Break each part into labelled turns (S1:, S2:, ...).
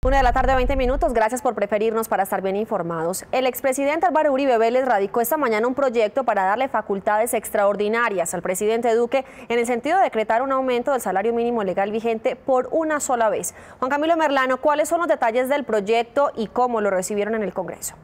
S1: 1:20 p.m. Gracias por preferirnos para estar bien informados. El expresidente Álvaro Uribe Vélez radicó esta mañana un proyecto para darle facultades extraordinarias al presidente Duque en el sentido de decretar un aumento del salario mínimo legal vigente por una sola vez. Juan Camilo Merlano, ¿cuáles son los detalles del proyecto y cómo lo recibieron en el Congreso?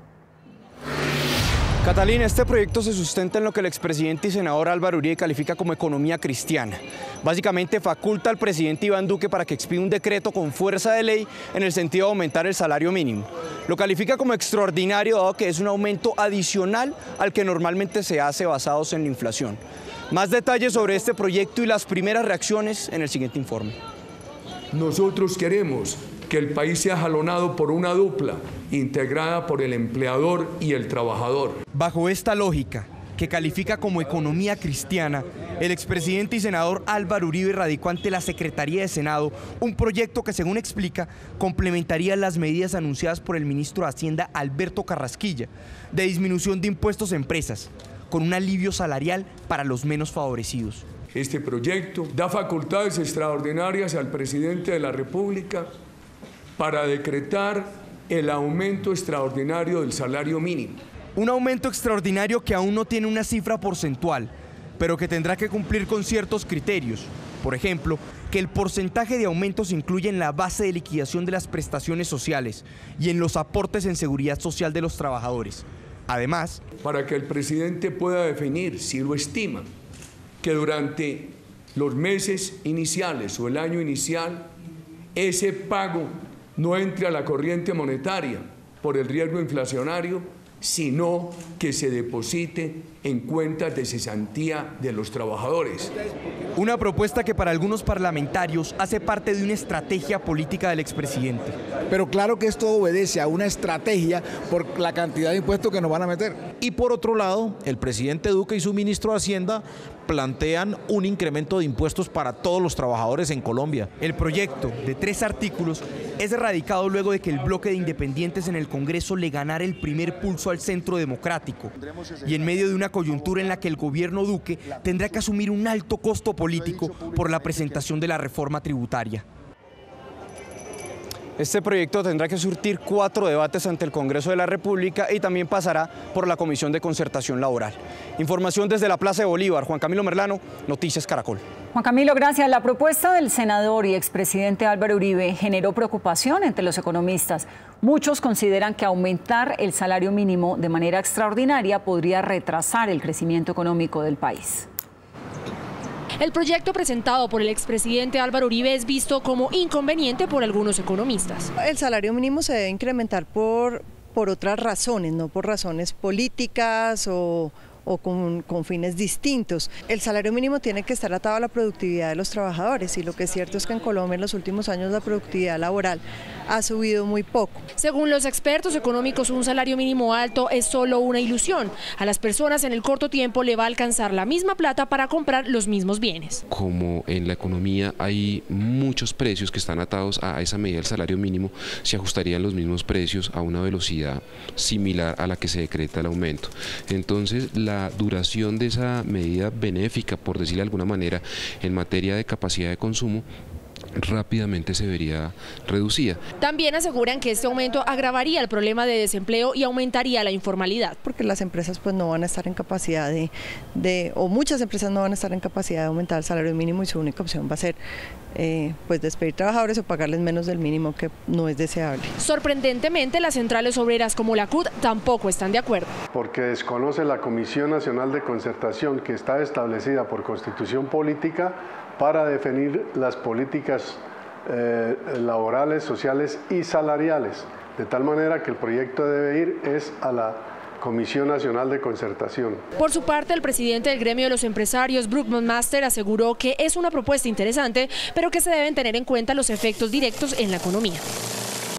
S2: Catalina, este proyecto se sustenta en lo que el expresidente y senador Álvaro Uribe califica como economía cristiana. Básicamente faculta al presidente Iván Duque para que expida un decreto con fuerza de ley en el sentido de aumentar el salario mínimo. Lo califica como extraordinario dado que es un aumento adicional al que normalmente se hace basados en la inflación. Más detalles sobre este proyecto y las primeras reacciones en el siguiente informe.
S3: Nosotros queremos que el país sea jalonado por una dupla integrada por el empleador y el trabajador.
S2: Bajo esta lógica, que califica como economía cristiana, el expresidente y senador Álvaro Uribe radicó ante la Secretaría de Senado un proyecto que, según explica, complementaría las medidas anunciadas por el ministro de Hacienda Alberto Carrasquilla, de disminución de impuestos a empresas, con un alivio salarial para los menos favorecidos.
S3: Este proyecto da facultades extraordinarias al presidente de la República para decretar el aumento extraordinario del salario mínimo.
S2: Un aumento extraordinario que aún no tiene una cifra porcentual, pero que tendrá que cumplir con ciertos criterios. Por ejemplo, que el porcentaje de aumento se incluya en la base de liquidación de las prestaciones sociales y en los aportes en seguridad social de los trabajadores. Además,
S3: para que el presidente pueda definir, si lo estima, que durante los meses iniciales o el año inicial, ese pago no entre a la corriente monetaria por el riesgo inflacionario, sino que se deposite en cuentas de cesantía de los trabajadores.
S2: Una propuesta que para algunos parlamentarios hace parte de una estrategia política del expresidente.
S4: Pero claro que esto obedece a una estrategia por la cantidad de impuestos que nos van a meter.
S5: Y por otro lado, el presidente Duque y su ministro de Hacienda plantean un incremento de impuestos para todos los trabajadores en Colombia.
S2: El proyecto, de 3 artículos, es radicado luego de que el bloque de independientes en el Congreso le ganara el primer pulso al Centro Democrático y en medio de una coyuntura en la que el gobierno Duque tendrá que asumir un alto costo político por la presentación de la reforma tributaria. Este proyecto tendrá que surtir 4 debates ante el Congreso de la República y también pasará por la Comisión de Concertación Laboral. Información desde la Plaza de Bolívar. Juan Camilo Merlano, Noticias Caracol.
S6: Juan Camilo, gracias. La propuesta del senador y expresidente Álvaro Uribe generó preocupación entre los economistas. Muchos consideran que aumentar el salario mínimo de manera extraordinaria podría retrasar el crecimiento económico del país.
S7: El proyecto presentado por el expresidente Álvaro Uribe es visto como inconveniente por algunos economistas.
S8: El salario mínimo se debe incrementar por otras razones, no por razones políticas o con fines distintos. El salario mínimo tiene que estar atado a la productividad de los trabajadores y lo que es cierto es que en Colombia en los últimos años la productividad laboral ha subido muy poco.
S7: Según los expertos económicos, un salario mínimo alto es solo una ilusión. A las personas en el corto tiempo le va a alcanzar la misma plata para comprar los mismos bienes.
S9: Como en la economía hay muchos precios que están atados a esa medida del salario mínimo, se ajustarían los mismos precios a una velocidad similar a la que se decreta el aumento. Entonces, la duración de esa medida benéfica, por decirlo de alguna manera, en materia de capacidad de consumo, rápidamente se vería reducida.
S7: También aseguran que este aumento agravaría el problema de desempleo y aumentaría la informalidad.
S8: Porque las empresas pues no van a estar en capacidad o muchas empresas no van a estar en capacidad de aumentar el salario mínimo y su única opción va a ser pues despedir trabajadores o pagarles menos del mínimo, que no es deseable.
S7: Sorprendentemente, las centrales obreras como la CUT tampoco están de acuerdo.
S10: Porque desconoce la Comisión Nacional de Concertación que está establecida por Constitución Política para definir las políticas laborales, sociales y salariales, de tal manera que el proyecto debe ir a la Comisión Nacional de Concertación.
S7: Por su parte, el presidente del gremio de los empresarios, Brookman Master, aseguró que es una propuesta interesante, pero que se deben tener en cuenta los efectos directos en la economía.